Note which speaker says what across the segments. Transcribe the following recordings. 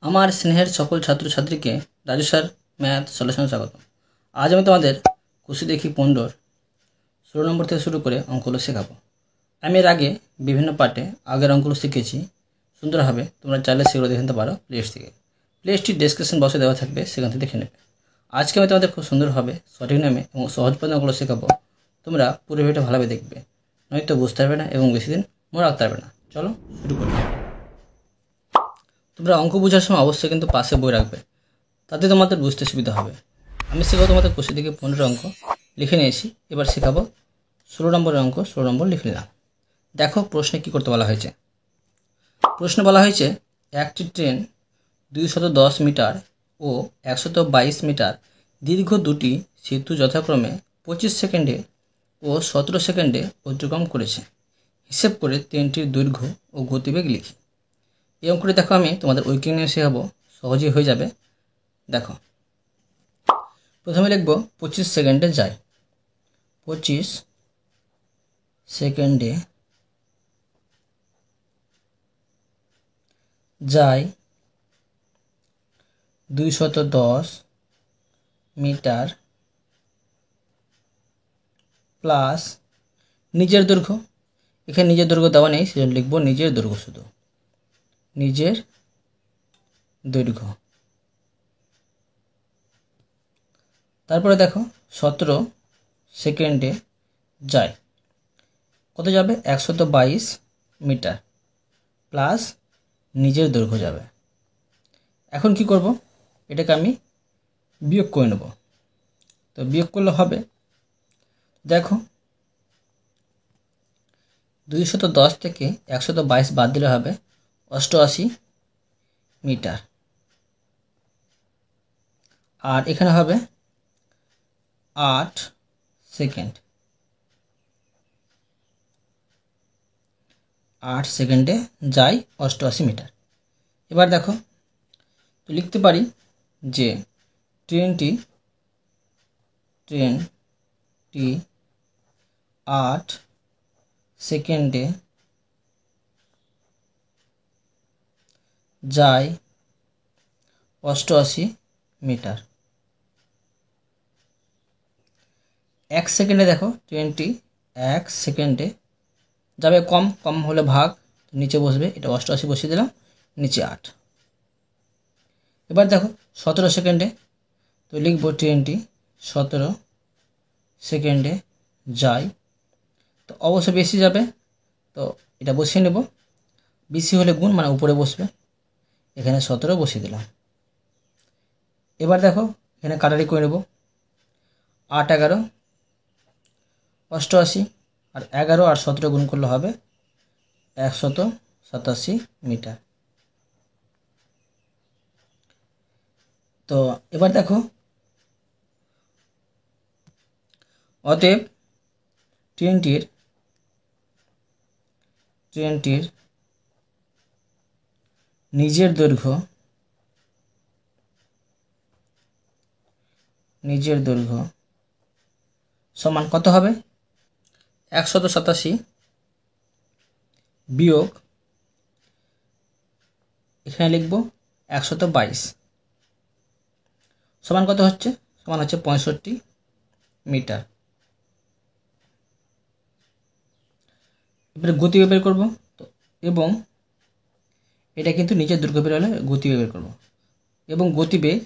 Speaker 1: আমার স্নেহের সকল ছাত্রছাত্রীকে রাজু স্যার ম্যাথ সলিউশনে স্বাগত। আজ আমি তোমাদের কুশি দেখি 15 16 নম্বর থেকে শুরু করে অঙ্কগুলো শেখাবো। আমি এর আগে বিভিন্ন পার্টে আগের অঙ্কগুলো শিখেছি সুন্দরভাবে। তোমরা চাইলে সেগুলো দেখে নিতে পারো প্লেলিস্ট থেকে। প্লেলিস্টটির ডেসক্রিপশন বক্সে দেওয়া থাকবে, সেখান থেকে দেখে নেবে। আজকে আমি তোমাদের খুব সুন্দরভাবে সঠিক নামে এবং সহজ পদ্ধতি অঙ্কগুলো শেখাবো। তোমরা পুরো ভিডিওটা ভালোভাবে দেখবে, নয়তো বুঝতে পারবে না এবং বেশি দিন মনে রাখতে পারবে না। চলো শুরু করি। তোমরা অঙ্ক বোঝার সময় অবশ্যই কিন্তু পাশে বই রাখবে, তাতে তোমাদের বুঝতে সুবিধা হবে। আমি শেখাবো তোমাদের কোষে থেকে 15 অঙ্ক লিখে নিয়েছি। এবার শেখাবো 16 নম্বরের অঙ্ক। 16 নম্বর লিখে নিলাম। দেখো প্রশ্নে কী করতে বলা হয়েছে। প্রশ্নে বলা হয়েছে একটি ট্রেন 210 মিটার ও 122 মিটার দীর্ঘ দুটি সেতু যথাক্রমে 25 সেকেন্ডে ও 17 সেকেন্ডে অতিক্রম করেছে। হিসেব করে ট্রেনটির দৈর্ঘ্য ও গতিবেগ লিখি। এই অঙ্কটি দেখো আমি তোমাদের ঐকিক নিয়ে শেখাবো, সহজেই হয়ে যাবে। দেখো প্রথমে লিখব 25 সেকেন্ডে যায়। 25 সেকেন্ডে যায় 210 মিটার প্লাস নিজের দৈর্ঘ্য। এখানে নিজের দৈর্ঘ্য দেওয়া নেই, সেজন্য লিখব নিজের দৈর্ঘ্য, শুধু নিজের দৈর্ঘ্য। তারপরে দেখো 17 সেকেন্ডে যায়, কত যাবে? 122 মিটার প্লাস নিজের দৈর্ঘ্য যাবে। এখন কি করব? এটাকে আমি বিয়োগ করে নেব। তো বিয়োগ করলে হবে, দেখো 210 থেকে 122 বাদ দিলে হবে 88 মিটার, আর এখানে হবে 8 সেকেন্ড। 8 সেকেন্ডে যায় 88 মিটার। এবার দেখো তো লিখতে পারি যে ট্রেনটি 8 সেকেন্ডে যায় 88 মিটার। 1 সেকেন্ডে দেখো ট্রেনটি 1 সেকেন্ডে যাবে, কম হলে ভাগ, নিচে বসবে, এটা 88 বসিয়ে দিলাম, নিচে 8। এবার দেখো 17 সেকেন্ডে, তো লিখব ট্রেনটি 17 সেকেন্ডে যায়। তো অবশ্য বেশি যাবে, তো এটা বসিয়ে নেব। বেশি হলে গুণ, মানে উপরে বসবে, এখানে 17 বসিয়ে দিলাম। এবার দেখো এখানে কাটারি করে নেব। 8 11 88, আর 11 আর 17 গুণ করলে হবে 187 মিটার। তো এবার দেখো অতএব ট্রেনটির নিজের দৈর্ঘ্য সমান কত হবে? 187 বিয়োগ, এখানে লিখব 122 সমান কত হচ্ছে? সমান হচ্ছে 65 মিটার। এবারে গতিবেগ বের করব, তো এবং এটা কিন্তু নিজের দৈর্ঘ্য বের হলে গতিবেগ বের করব, এবং গতিবেগ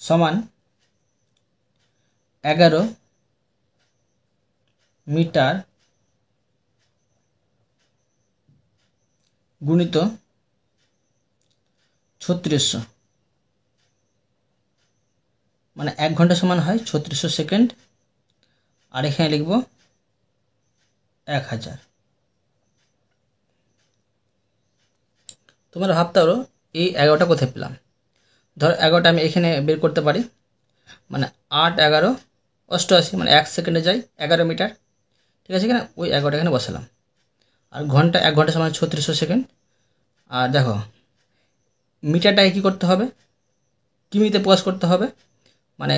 Speaker 1: সমান 11 মিটার গুণিত 3600, মানে 1 ঘন্টা সমান হয় 3600 সেকেন্ড, আর এখানে লিখব 1000। তোমরা ভাবতে পারো এই 11টা কোথায় পেলাম। ধরো 11টা আমি এখানে বের করতে পারি, মানে 8 11 88, মানে 1 সেকেন্ডে যাই 11 মিটার, ঠিক আছে কিনা? ওই 11টা এখানে বসালাম। আর ঘন্টা, 1 ঘন্টা সমান 3600 সেকেন্ড। আর দেখো মিটারটাকে কী করতে হবে? কিমিতে প্রকাশ করতে হবে, মানে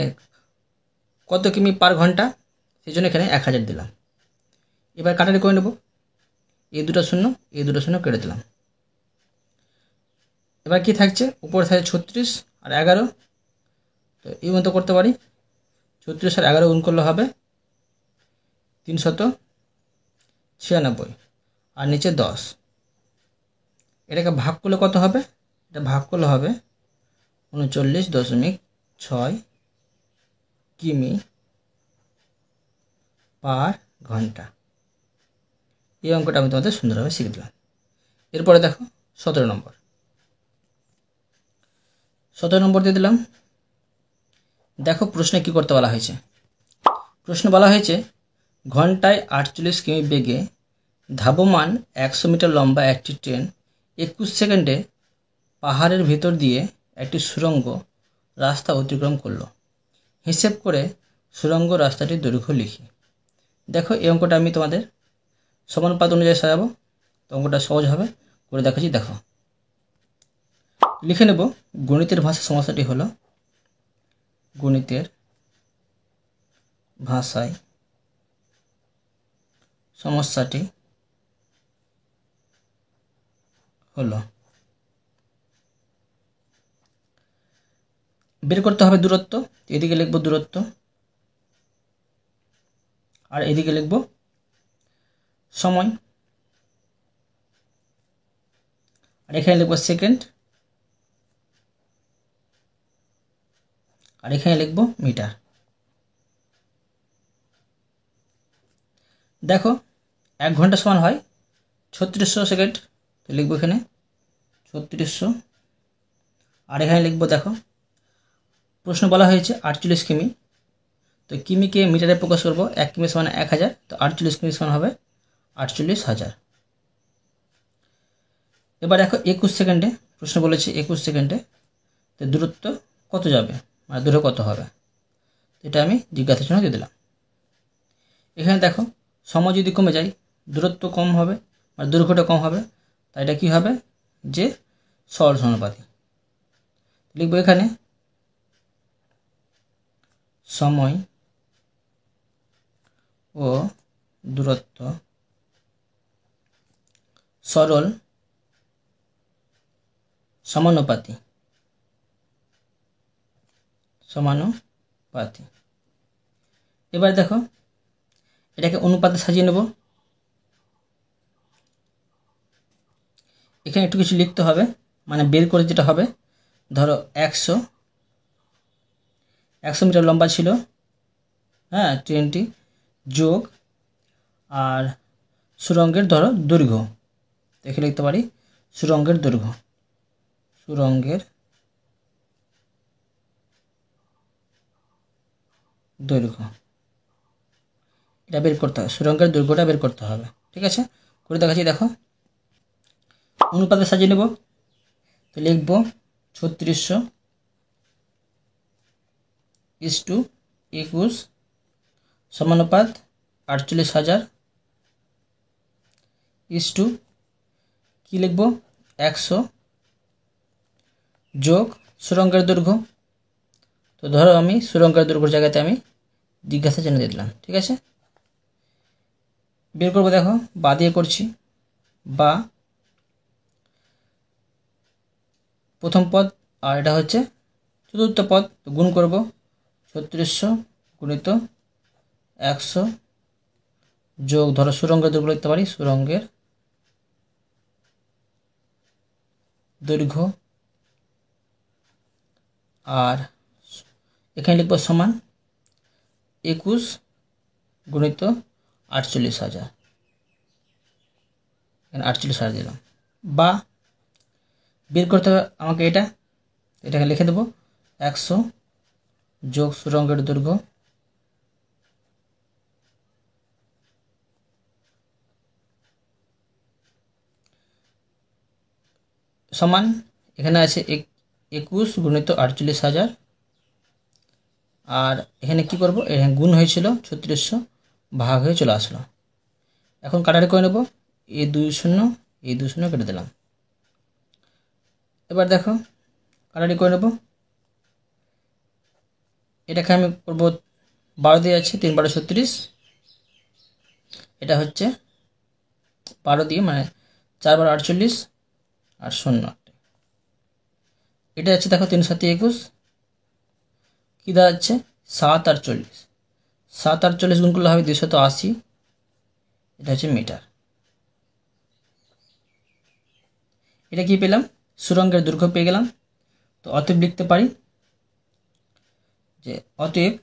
Speaker 1: কত কিমি পার ঘন্টা, সেই জন্য এখানে 1000 দিলাম। এবার কাটারি করে নেব, এই দুটো শূন্য কেটে দিলাম। এবার কি থাকছে, উপরে থাকছে 36 আর 11, তো এই মতো করতে পারি। 36 আর 11 গুণ করলে হবে 396, আর নিচে 10। এটাকে ভাগ করলে কত হবে, এটা ভাগ করলে হবে 39.6 কিমি পার ঘন্টা। এই অঙ্কটা আমি তোমাদের সুন্দরভাবে শিখে দিলাম। এরপরে দেখো 17 নম্বর। 17 নম্বর দিয়ে দিলাম। দেখো প্রশ্নে কি করতে বলা হয়েছে। প্রশ্নে বলা হয়েছে ঘন্টায় 48 কিমি বেগে ধাবমান 100 মিটার লম্বা একটি ট্রেন 21 সেকেন্ডে পাহাড়ের ভেতর দিয়ে একটি সুড়ঙ্গ রাস্তা অতিক্রম করলো। হিসেব করে সুড়ঙ্গ রাস্তাটির দৈর্ঘ্য লিখি। দেখো এই অঙ্কটা আমি তোমাদের সমানুপাত অনুযায়ী সাজাবো, তো অঙ্কটা সহজ হবে, করে দেখাচ্ছি। দেখো লিখে নেব। গণিতের ভাষা সমস্যাটি হলো, গণিতের ভাষায় সমস্যাটি হলো, বের করতে হবে দূরত্ব। এদিকে লিখব দূরত্ব, আর এদিকে লিখব সময়, আর এখানে লিখব সেকেন্ড, আর এখানে লিখব মিটার। দেখো 1 ঘন্টা সমান হয় 3600 সেকেন্ড, তো লিখব এখানে 3600, আর এখানে লিখব, দেখো প্রশ্ন বলা হয়েছে 48 কিমি, তো কিমিকে মিটারে প্রকাশ করব। 1 কিমি সমান 1000, তো 48 কিমি সমান হবে 48,000। এবার দেখো 21 সেকেন্ডে, প্রশ্ন বলেছে 21 সেকেন্ডে, তো দূরত্ব কত যাবে, মানে দূরত্ব কত হবে, এটা আমি জিজ্ঞাসার জন্য দিয়ে দিলাম। এখানে দেখো সময় যদি কমে যায় দূরত্ব কম হবে, মানে দৈর্ঘ্যটা কম হবে, তাই এটা কী হবে, যে সরল সমানুপাতি। লিখব এখানে সময় ও দূরত্ব সরল সমানুপাতি। এবার দেখো এটাকে অনুপাতে সাজিয়ে নেব। এখানে একটু কিছু লিখতে হবে, মানে বের করে যেটা হবে, ধরো 100 মিটার লম্বা ছিল, হ্যাঁ ট্রেনটি, যোগ আর সুড়ঙ্গের ধরো দৈর্ঘ্য, দেখে লিখতে পারি সুড়ঙ্গের দৈর্ঘ্য, এটা বের করতে হবে, সুড়ঙ্গের দৈর্ঘ্যটা বের করতে হবে। ঠিক আছে, করে দেখাচ্ছি। দেখো অনুপাতে সাজিয়ে নেব, তো লিখব 3600 = 21 সমানুপাত 48,000 কি লিখব 100 যোগ সুড়ঙ্গের দৈর্ঘ্য, তো ধরো আমি সুড়ঙ্গের দৈর্ঘ্যের জায়গাতে আমি জিজ্ঞাসা চিহ্ন দিয়ে দিলাম। ঠিক আছে, বের করবো। দেখো বা দিয়ে করছি, বা প্রথম পদ আর এটা হচ্ছে চতুর্থ পদ, গুণ করব 3600 গুণিত 100 যোগ ধরো সুড়ঙ্গের দৈর্ঘ্য লিখতে পারি, সুড়ঙ্গের দৈর্ঘ্য, আর এখানে লিখব সমান 21 গুণিত 48,000, এখানে 48,000 দিলাম। বা বের করতে হবে আমাকে এটাকে লিখে দেবো 100 যোগ সুড়ঙ্গের দৈর্ঘ্য সমান, এখানে আছে 21 গুণিত 48,000, আর এখানে কি করব, এখানে গুণ হয়েছিল 3600, ভাগ হয়ে চলে আসলো। এখন কাটারি করে নেব, এই 2 শূন্য কেটে দিলাম। এবার দেখো কাটারি করে নেব, এটাকে আমি করব 12 দিয়ে আছে, 3 12 36, এটা হচ্ছে 12 দিয়ে, মানে 4 12 48 আর 0 এটা হচ্ছে দেখো 3 7 21 কী দাঁড়াচ্ছে 7 আর 40, 7 আর 40 গুণ করলে হবে 280, এটা হচ্ছে মিটার। এটা কি পেলাম? সুরঙ্গের দৈর্ঘ্য পেয়ে গেলাম। তো অতএব লিখতে পারি যে অতএব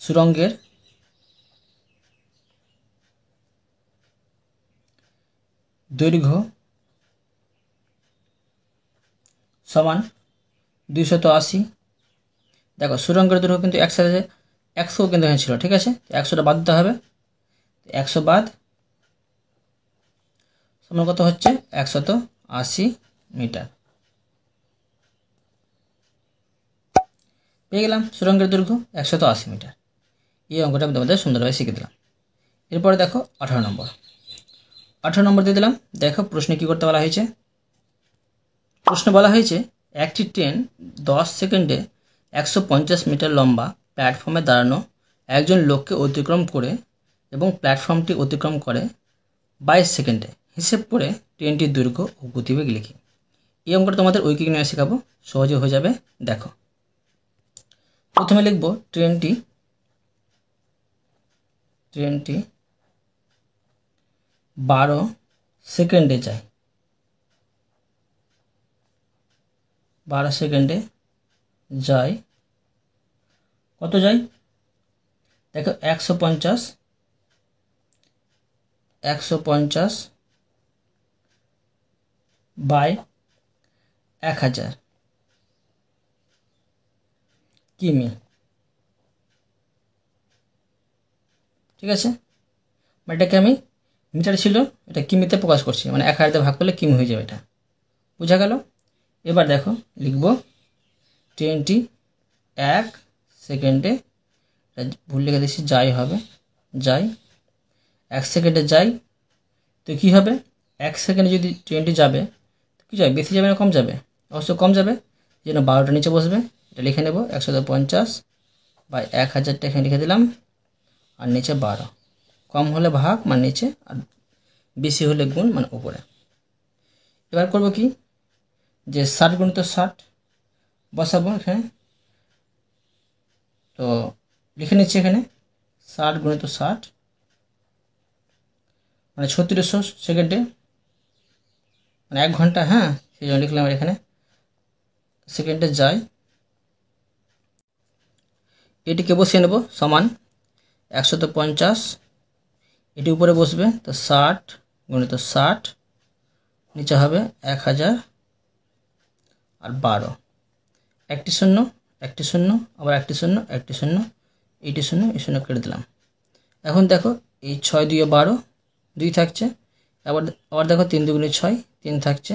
Speaker 1: সুরঙ্গের দৈর্ঘ্য সমান 280। দেখো সুরঙ্গের দৈর্ঘ্য কিন্তু একসাথে 100 কিন্তু এখানে ছিল, ঠিক আছে? 100টা বাদ দিতে হবে, 100 বাদ সমান কত হচ্ছে 180 মিটার। পেয়ে গেলাম সুরঙ্গের দৈর্ঘ্য 180 মিটার। এই অঙ্কটা আমি তোমাদের সুন্দরভাবে শিখে দিলাম। এরপরে দেখো 18 নম্বর। 18 নম্বর দিয়ে দিলাম। দেখো প্রশ্নে কী করতে বলা হয়েছে। প্রশ্ন বলা হয়েছে একটি ট্রেন 10 সেকেন্ডে 150 মিটার লম্বা প্ল্যাটফর্মে দাঁড়ানো একজন লোককে অতিক্রম করে এবং প্ল্যাটফর্মটি অতিক্রম করে 22 সেকেন্ডে। হিসেব করে ট্রেনটির দৈর্ঘ্য ও গতিবেগ লিখি। এই অঙ্কটা তোমাদের ঐকিক নিয়ে শেখাবো, সহজে হয়ে যাবে। দেখো প্রথমে লিখব ট্রেনটি 12 সেকেন্ডে যায়, 12 সেকেন্ডে যায়। কত যায়? দেখো 150 বাই 1000 কিমি, ঠিক আছে? এটাকে আমি মিটার ছিল, এটা কিমিতে প্রকাশ করছি, মানে 1000 ভাগ করলে কিমি হয়ে যাবে, এটা বোঝা গেল। এবার দেখো লিখব ট্রেনটি 1 সেকেন্ডে, ভুল লিখে দিচ্ছি, যাই হবে, যাই 1 সেকেন্ডে যাই। তো কী হবে 1 সেকেন্ডে যদি ট্রেনটি যাবে তো কী যাবে, বেশি যাবে না কম যাবে? অবশ্য কম যাবে, এই জন্য 12টা নিচে বসবে। এটা লিখে নেব 150 বাই 1000টা এখানে লিখে দিলাম, আর নিচে 12। কম হলে ভাগ মানে নিচে, আর বেশি হলে গুণ মানে উপরে। এবার করব কি, যে 60 গুণিত 60 বসাবো এখানে। তো লিখে নিচ্ছি এখানে 60 গুণিত 60 মানে 3600 সেকেন্ডে, মানে 1 ঘন্টা। হ্যাঁ, সেই জন্য লিখলাম এখানে সেকেন্ডে যায়। এটিকে বসিয়ে নেব সমান 150, এটি উপরে বসবে, তো 60 গুণিত 60 নিচে হবে 1000 আর 12, একটি শূন্য একটি শূন্য, আবার একটি শূন্য একটি শূন্য, এইটি শূন্য এই শূন্য কেটে দিলাম। এখন দেখো এই 6 2 12, 2 থাকছে, আবার দেখো 3 2 6, 3 থাকছে,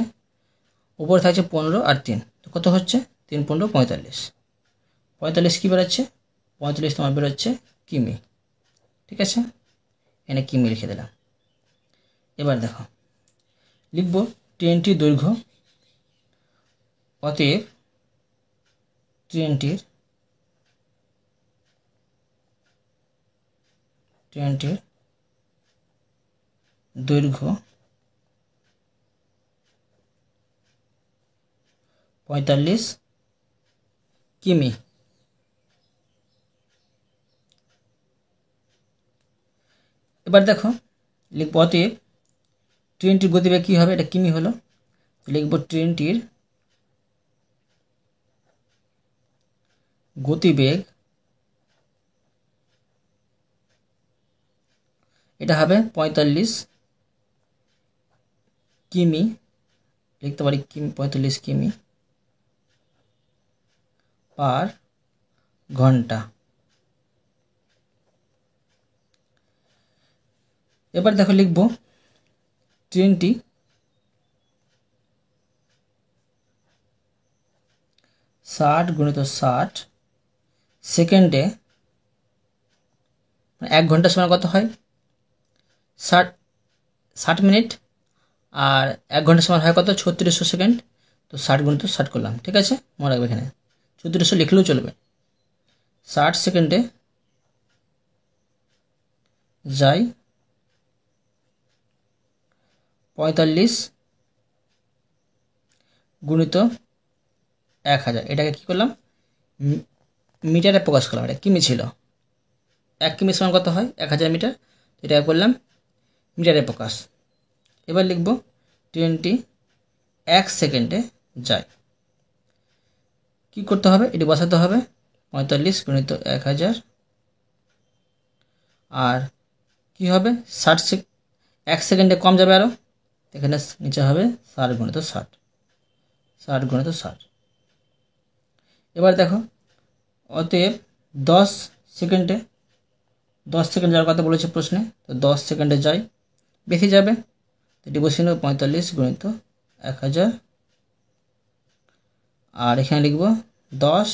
Speaker 1: উপরে থাকছে 15 আর 3, তো কত হচ্ছে 3 15 45। 45 কী বেরোচ্ছে? 45 তোমার বেরোচ্ছে কিমি, ঠিক আছে? এখানে কিমি লিখে দিলাম। এবার দেখো লিখব ট্রেনটির দৈর্ঘ্য। অতএব ট্রেনটির দৈর্ঘ্য 45 কিমি। এবার দেখো লিখব অতএব ট্রেনটির গতিবেগ কী হবে, এটা কিমি হলো, লিখব ট্রেনটির গতিবেগ, এটা হবে 45 কিমি, লিখতে পারি কিমি, 45 কিমি পার ঘন্টা। এবার দেখো লিখব ট্রেনটি 60 গুণিত 60 সেকেন্ডে, 1 ঘন্টা সময় কত হয় 60 মিনিট, আর 1 ঘন্টা সময় হয় কত 3600 সেকেন্ড। তো 60 গুণিত 60 করলাম, ঠিক আছে? মনে রাখবে এখানে 3600 লিখলেও চলবে। 60 সেকেন্ডে যাই 45 গুণিত 1000, এটাকে কী করলাম, মিটারে প্রকাশ করলাম। এটা কিমি ছিল, 1 কিমি সমান কত হয়, 1000 মিটার। এটাকে করলাম মিটারে প্রকাশ। এবার লিখব ট্রেনটি 1 সেকেন্ডে যায়। কি করতে হবে, এটি বসাতে হবে, 45 গুণিত 1000, আর কি হবে 1 সেকেন্ডে কম যাবে আরও, এখানে নিচে হবে 60 গুণিত 60, 60 গুণিত 60। এবার দেখো, অতএব 10 সেকেন্ডে যাওয়ার কথা বলেছে প্রশ্নে, তো 10 সেকেন্ডে যায়, বেশি যাবে, তো এটি বসিয়ে নেব 45 গুণিত 1000, আর এখানে লিখব 10,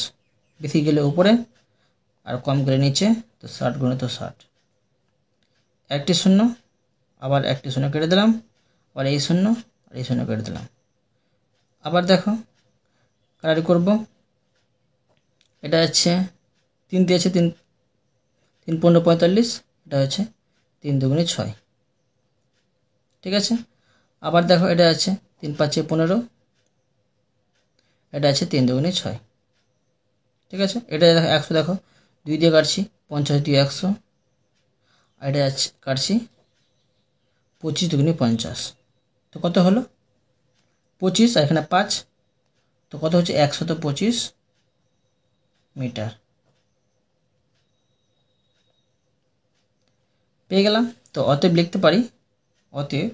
Speaker 1: বেশি গেলে উপরে আর কম গেলে নিচে, তো 60 গুণিত 60। একটি শূন্য, আবার একটি শূন্য কেটে দিলাম, আবার এই শূন্য আর এই শূন্য কেটে দিলাম। আবার দেখো কাটারি করব, এটা হচ্ছে 3 দিয়েছে, 3 3 15 45, এটা হচ্ছে 3 দুগুণে 6, ঠিক আছে। আবার দেখো এটা আছে 3 5 15, এটা আছে 3 দুগুণে 6, ঠিক আছে। এটা দেখো 100, দেখো 2 দিয়ে কাটছি, 50 দিয়ে 100, আর এটা কাটছি 25 দুগুণে 50, তো কত হলো 25, আর এখানে 5, তো কত হচ্ছে 125 মিটার পেয়ে গেলাম। তো অতএব লিখতে পারি, অতএব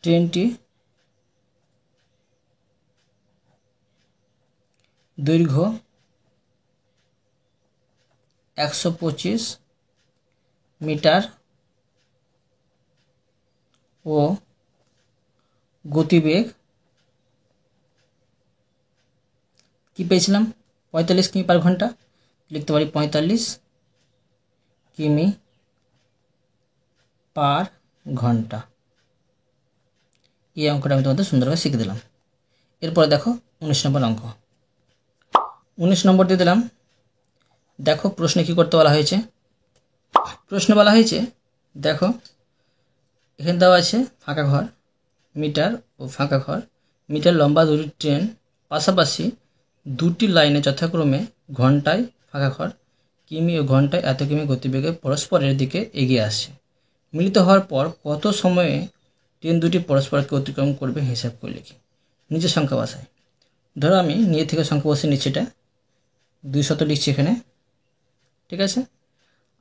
Speaker 1: ট্রেনটি দৈর্ঘ্য 125 মিটার ও গতিবেগ কি পেয়েছিলাম 45 কিমি পার ঘন্টা, লিখতে পারি 45 কিমি পার ঘন্টা। এই অঙ্কটা আমি তোমাদের সুন্দরভাবে শিখে দিলাম। এরপরে দেখো 19 নম্বর অঙ্ক। 19 নম্বর দিয়ে দিলাম। দেখো প্রশ্নে কি করতে বলা হয়েছে। প্রশ্নে বলা হয়েছে, দেখো এখানে দেওয়া আছে ফাঁকা ঘর মিটার ও ফাঁকা ঘর মিটার লম্বা দুটি ট্রেন পাশাপাশি দুটি লাইনে যথাক্রমে ঘন্টায় ফাঁকা ঘর কিমি ও ঘন্টায় এত কিমি গতিবেগে পরস্পরের দিকে এগিয়ে আসছে। মিলিত হওয়ার পর কত সময়ে ট্রেন দুটি পরস্পরকে অতিক্রম করবে হিসাব করে লিখি। নিজের সংখ্যা বসায়। ধরো আমি নিজে থেকে সংখ্যা বসে নিচ্ছি, এটা 200 লিখছি এখানে, ঠিক আছে।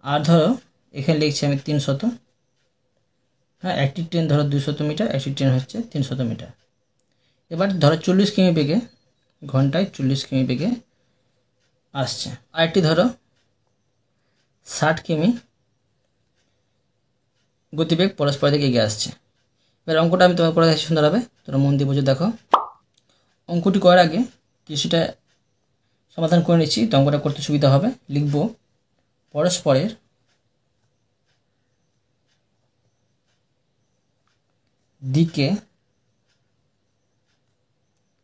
Speaker 1: আর ধরো এখানে লিখছি আমি 300, হ্যাঁ, একটি ট্রেন ধরো 200 মিটার, একটি ট্রেন হচ্ছে 300 মিটার। এবার ধরো 40 কিমি বেগে, ঘন্টায় 40 কিমি বেগে আসছে। আরেকটি ধরো 60 কিমি গতিবেগ পরস্পর দিকে এগিয়ে আসছে। এবার অঙ্কটা আমি তোমার করে দেখছি সুন্দরভাবে, তোমরা মন দিয়ে বুঝে দেখো। অঙ্কটি করার আগে কিছুটা সমাধান করে নিচ্ছি, তো অঙ্কটা করতে সুবিধা হবে। লিখব পরস্পরের দিকে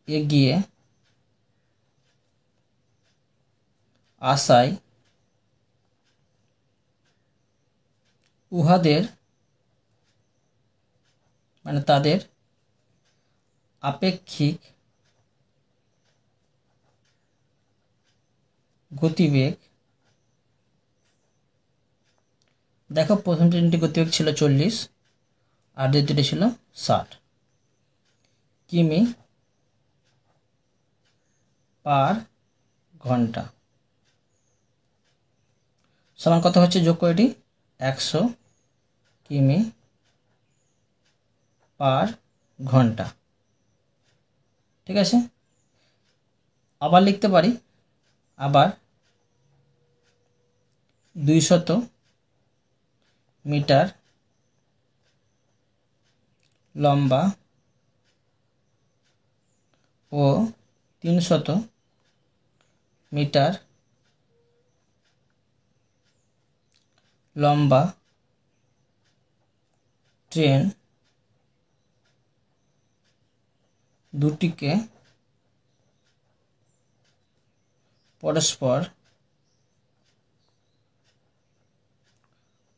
Speaker 1: এগিয়ে আসায় উহাদের মানে তাদের আপেক্ষিক গতিবেগ, দেখো প্রথম ট্রেনটি গতিবেগ ছিল 40 আর দ্বিতীয়টি ছিল 60 কিমি পার ঘন্টা সমান কত হচ্ছে, যোগ করে এটি 100 কিমি পার ঘন্টা, ঠিক আছে। আবার লিখতে পারি, আবার 200 মিটার লম্বা ও 300 মিটার লম্বা ট্রেন দুটিকে পরস্পর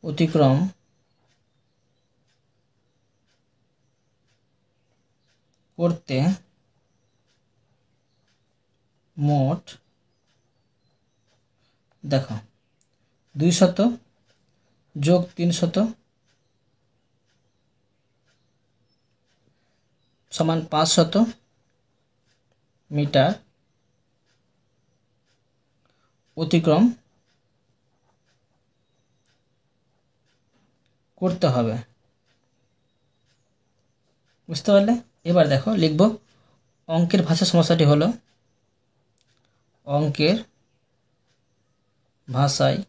Speaker 1: অতিক্রম করতে মোট দেখো 200 যোগ 300 সমান 500 মিটার অতিক্রম করতে হবে। বুঝতে পারলে? এবার দেখো লিখব অঙ্কের ভাষা সমস্যাটি হলো অঙ্কের ভাষায়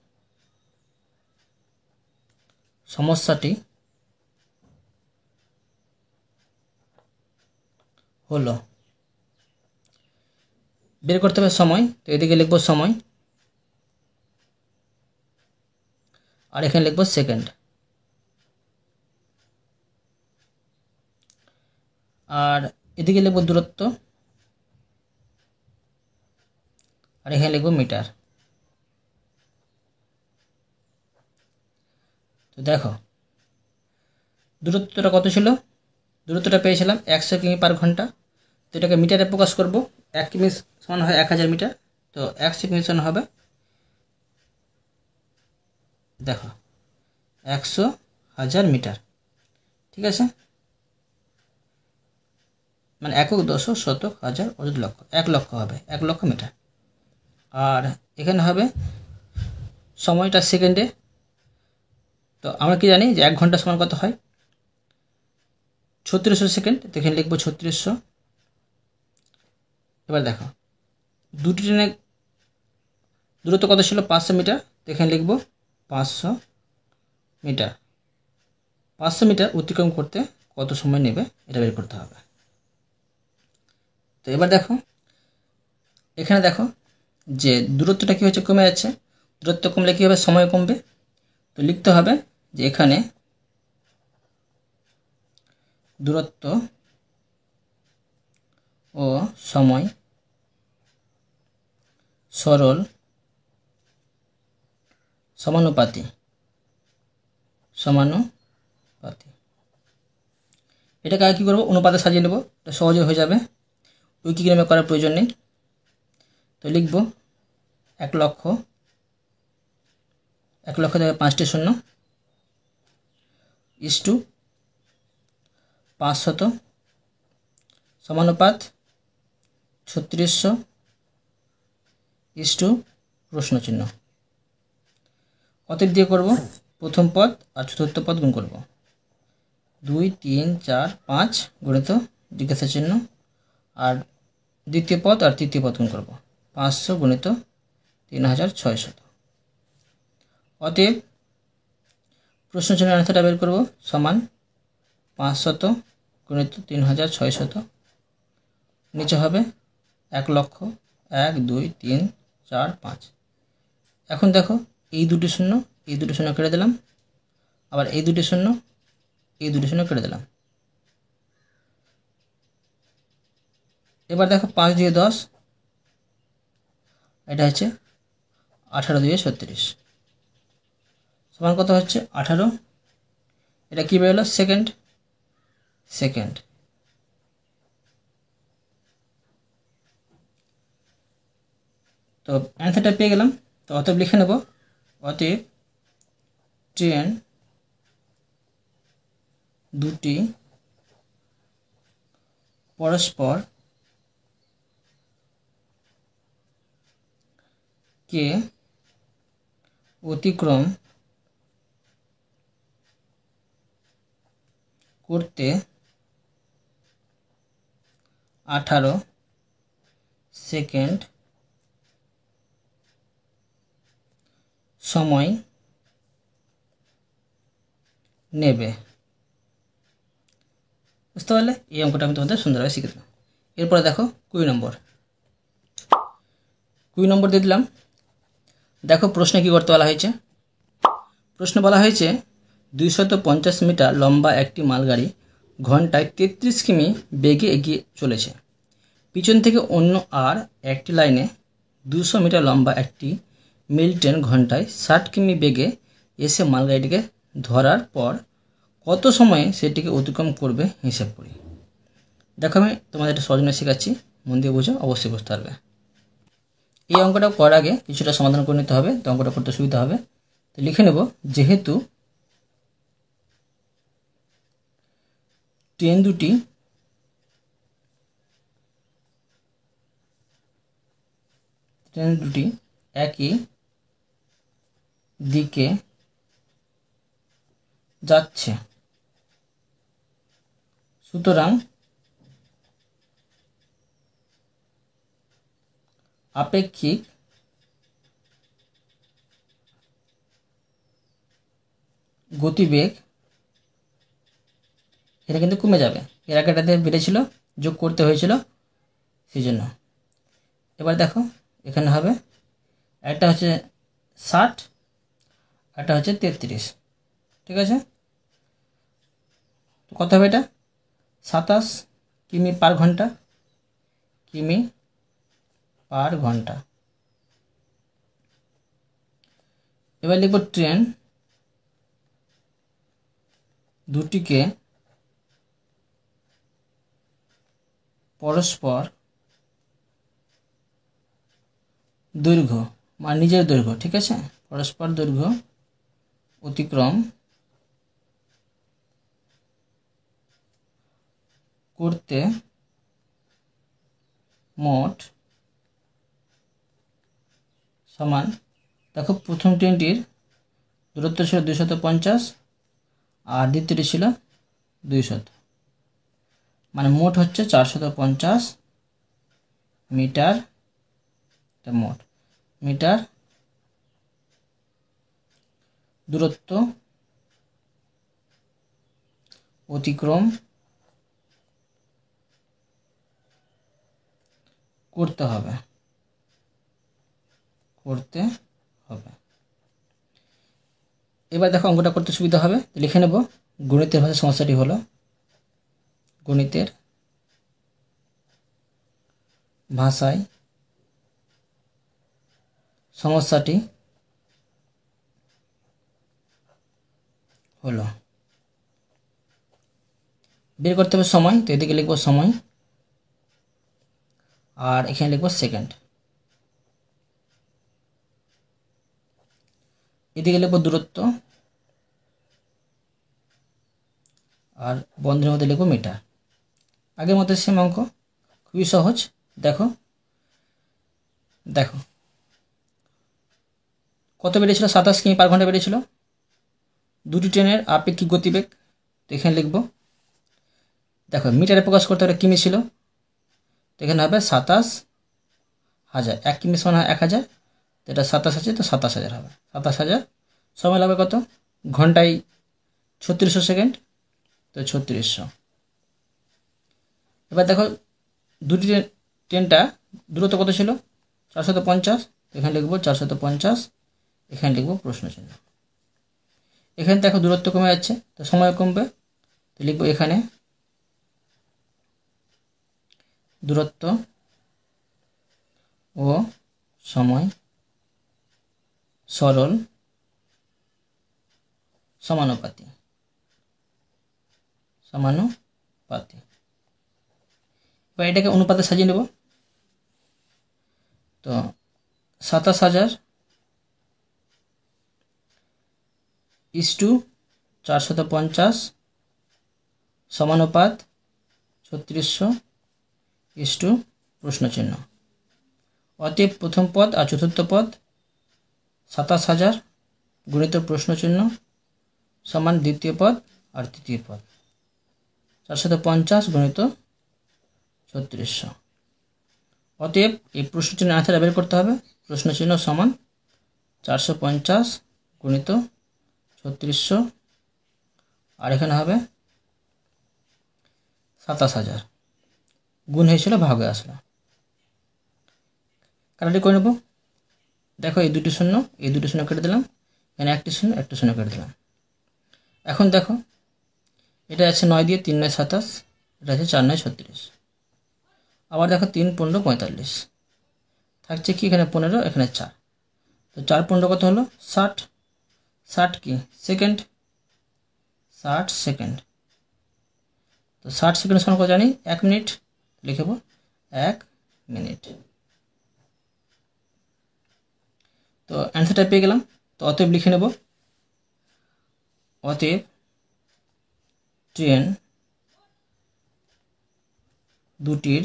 Speaker 1: সমস্যাটি হলো বের করতে হবে সময়। তো এদিকে লিখব সময় আর এখানে লিখব সেকেন্ড, আর এদিকে লিখব দূরত্ব আর এখানে লিখব মিটার। তো দেখো দূরত্বটা কত ছিল? দূরত্বটা পেয়েছিলাম 100 কিমি পার ঘন্টা। তো এটাকে মিটারে প্রকাশ করব। 1 কিমি সমান হয় 1000 মিটার। তো 100 কিমি সমান হবে দেখো 100,000 মিটার। ঠিক আছে, মানে একক, দশক, শতক, হাজার, অযুত, লক্ষ, 1 লক্ষ হবে 1 লক্ষ মিটার। আর এখানে হবে সময়টা সেকেন্ডে। তো আমরা কি জানি যে 1 ঘন্টা সমান কত হয়? 3600 সেকেন্ড। তো এখানে লিখবো 3600। এবার দেখো দুটি ট্রেনের দূরত্ব কত ছিল? 500 মিটার। তো এখানে লিখবো 500 মিটার। 500 মিটার অতিক্রম করতে কত সময় নেবে এটা বের করতে হবে। তো এবার দেখো এখানে দেখো যে দূরত্বটা কী হচ্ছে? কমে যাচ্ছে। দূরত্ব কমলে কী হবে? সময় কমবে। তো লিখতে হবে যে এখানে দূরত্ব ও সময় সরল সমানুপাতি। এটাকে আর কী করবো? অনুপাতে সাজিয়ে নেব। এটা সহজে হয়ে যাবে, উইকিগ্রামে করার প্রয়োজন নেই। তো লিখব 1 লক্ষ, 1 লক্ষ থেকে 5টি শূন্য ইস্টু 500 সমানুপাত 3600 ইস্টু প্রশ্নচিহ্ন। কত দিয়ে করব? প্রথম পদ আর চতুর্থ পদ গুণ করব। 2, 3, 4, 5 গুণিত জিজ্ঞাসা চিহ্ন, আর দ্বিতীয় পদ আর তৃতীয় পদ গুণ করব। 500 গুণিত 3600। অতএব প্রশ্নচিহ্নের আনসারটা বের করব সমান 500 গুণিত 3600। নিচে হবে 1 লক্ষ, 1, 2, 3, 4, 5। এখন দেখো এই দুটি শূন্য কেটে দিলাম, আবার এই দুটি শূন্য কেটে দিলাম। এবার দেখো 5 দিয়ে 10, এটা হচ্ছে 18 দিয়ে 36 সমান কত হচ্ছে? 18। এটা কী বেরোলো? সেকেন্ড। তো অ্যান্সারটা পেয়ে গেলাম। তো অতএব লিখে নেব, অতএব ট্রেন দুটি পরস্পর কে অতিক্রম করতে 18 সেকেন্ড সময় নেবে। বুঝতে পারলে? এই অঙ্কটা আমি তোমাদের সুন্দরভাবে শিখে দিলাম। এরপরে দেখো 20 নম্বর দিয়ে দিলাম। দেখো প্রশ্নে কী করতে বলা হয়েছে। প্রশ্ন বলা হয়েছে 250 মিটার লম্বা একটি মালগাড়ি ঘন্টায় 33 কিমি বেগে এগিয়ে চলেছে। পিছন থেকে অন্য আর একটি লাইনে 200 মিটার লম্বা একটি মেল ট্রেন ঘন্টায় 60 কিমি বেগে এসে মালগাড়িটিকে ধরার পর কত সময়ে সেটিকে অতিক্রম করবে হিসেব করি। দেখো আমি তোমাদের এটা সহজ শেখাচ্ছি, মন দিয়ে বুঝো, অবশ্যই বুঝতে পারবে। এই অঙ্কটা করার আগে কিছুটা সমাধান করে নিতে হবে, তো অঙ্কটা করতে সুবিধা হবে। তো লিখে নেব, যেহেতু ট্রেন দুটি একই দিকে যাচ্ছে, সুতরাং আপেক্ষিক গতিবেগ এটা কিন্তু কমে যাবে। এর আগে এটাতে বেড়েছিল, যোগ করতে হয়েছিল, সেই জন্য। এবার দেখো এখানে হবে, একটা হচ্ছে 60, একটা হচ্ছে 33, ঠিক আছে? তো কত হবে এটা? 27 কিমি পার ঘন্টা, কিমি পার ঘন্টা। এবার লিখব ট্রেন দুটিকে পরস্পর দৈর্ঘ্য, মানে নিজের দৈর্ঘ্য, ঠিক আছে, পরস্পর দৈর্ঘ্য অতিক্রম করতে মোট সমান। দেখো প্রথম ট্রেনটির দূরত্ব ছিল 250 আর দ্বিতীয়টি ছিল 200, মানে মোট হচ্ছে 450 মিটার, মোট মিটার দূরত্ব অতিক্রম করতে হবে। এবার দেখো অঙ্কটা করতে সুবিধা হবে, লিখে নেব। গণিতের ভাষায় সমস্যাটি হলো, গণিতের ভাষায় সমস্যাটি হলো, বের করতে হবে সময়, তো এদিকে লিখব সময় আর এখানে লিখব সেকেন্ড, এদিকে লিখব দূরত্ব আর বন্ধনীর মধ্যে লিখব মিটার। আগের মধ্যে সেম অঙ্ক, খুবই সহজ। দেখো দেখো কত বেড়েছিল? 27 কিমি পার ঘন্টা বেড়েছিল। দুটি ট্রেনের আপেক্ষিক গতিবেগ, তো এখানে লিখব। দেখো মিটারে প্রকাশ করতে হলে কিমি ছিল, তো এখানে হবে 27,000, 1 কিমি সমান 1000, তো এটা 27 আছে, তো 27,000 হবে। 27,000 সময় লাগবে কত? ঘন্টায় 3600 সেকেন্ড, তো 3600। এবার দেখো দুটি ট্রেনটা দূরত্ব কত ছিল? 450, এখানে লিখব 450, এখানে লিখব প্রশ্ন চিহ্ন। এখানে দেখো দূরত্ব কমে যাচ্ছে, তো সময় কমবে, তো লিখব এখানে দূরত্ব ও সময় সরল সমানুপাতি। এবার এটাকে অনুপাতে সাজিয়ে নেব। তো 27,000 = 450 সমানুপাত 3600 প্রশ্ন চিহ্ন। অতএব প্রথম পদ আর চতুর্থ পদ 27,000 গুণিত প্রশ্ন চিহ্ন সমান দ্বিতীয় পদ আর তৃতীয় পদ 450 গুণিত 3600। অতএব এই প্রশ্ন চিহ্ন আনসার বের করতে হবে। প্রশ্ন চিহ্ন সমান 450 গুণিত 3600, আর এখানে হবে 27,000, গুণ হয়েছিল ভাগে আসলো। কাটাটি করে নেব। দেখো এই দুটি শূন্য কেটে দিলাম, এখানে একটি শূন্য কেটে দিলাম। এখন দেখো এটা আছে 9 দিয়ে, 3 9 27, এটা আছে 4 9 36। আবার দেখো 3 15 45, থাকছে কি এখানে 15, এখানে 4, তো 4 15 কত হলো? 60। 60 কি সেকেন্ড, 60 সেকেন্ড। তো 60 সেকেন্ড সমান কত জানি 1 মিনিট, লিখব 1 মিনিট। তো অ্যান্সারটা পেয়ে গেলাম। তো অতএব লিখে নেব, অতএব ট্রেন দুটির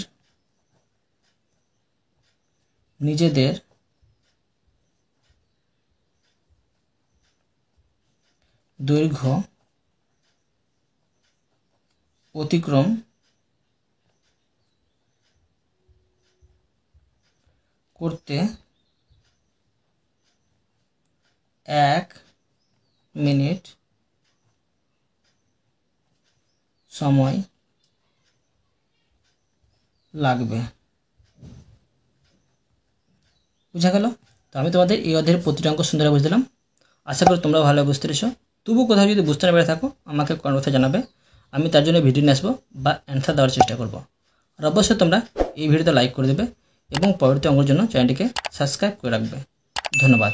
Speaker 1: নিজেদের দৈর্ঘ্য অতিক্রম করতে 1 মিনিট সময় লাগবে। বুঝা গেল? তো আমি তোমাদের এই অধ্যায়ের প্রতিটা অঙ্ক সুন্দরভাবে বুঝে দিলাম। আশা করি তোমরা ভালোভাবে বুঝতে পেরেছো। তবু কোথাও যদি বুঝতে না পেরে থাকো আমাকে কমেন্ট বক্সে জানাবে, আমি তার জন্য ভিডিও নিয়ে আসবো বা অ্যান্সার দেওয়ার চেষ্টা করব। আর অবশ্যই তোমরা এই ভিডিওতে লাইক করে দেবে এবং পরবর্তী অঙ্কের জন্য চ্যানেলটিকে সাবস্ক্রাইব করে রাখবে। ধন্যবাদ।